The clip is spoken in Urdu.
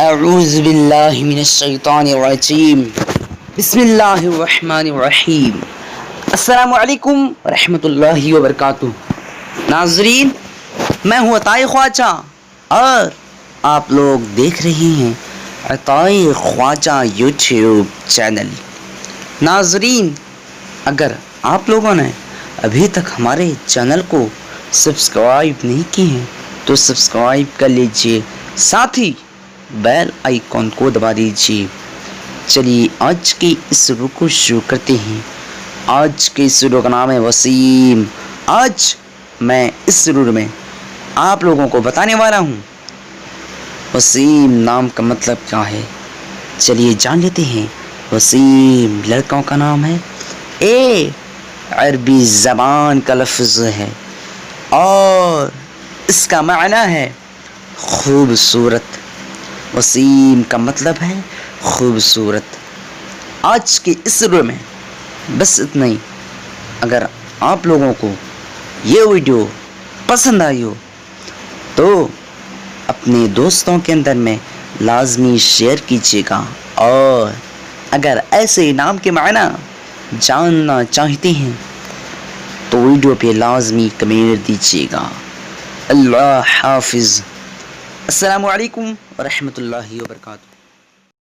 اعوذ باللہ من الشیطان الرجیم بسم اللہ الرحمن الرحیم السلام علیکم ورحمۃ اللہ وبرکاتہ۔ ناظرین، میں ہوں عطائے خواجہ اور آپ لوگ دیکھ رہے ہیں عطائے خواجہ یوٹیوب چینل۔ ناظرین، اگر آپ لوگوں نے ابھی تک ہمارے چینل کو سبسکرائب نہیں کیے ہیں تو سبسکرائب کر لیجئے، ساتھ ہی بیل آئیکن کو دبا دیجیے۔ چلیے آج کی اس رکو کو شروع کرتے ہیں۔ آج کے سرور کا نام ہے وسیم۔ آج میں اس سرور میں آپ لوگوں کو بتانے والا ہوں وسیم نام کا مطلب کیا ہے۔ چلیے جان لیتے ہیں۔ وسیم لڑکوں کا نام ہے، اے عربی زبان کا لفظ ہے اور اس کا معنی ہے خوبصورت۔ وسیم کا مطلب ہے خوبصورت۔ آج کے اس سرور میں بس اتنا ہی۔ اگر آپ لوگوں کو یہ ویڈیو پسند آئی ہو تو اپنے دوستوں کے اندر میں لازمی شیئر کیجیے گا، اور اگر ایسے نام کے معنی جاننا چاہتے ہیں تو ویڈیو پہ لازمی کمنٹ دیجیے گا۔ اللہ حافظ۔ السلام علیکم ورحمۃ اللہ وبرکاتہ۔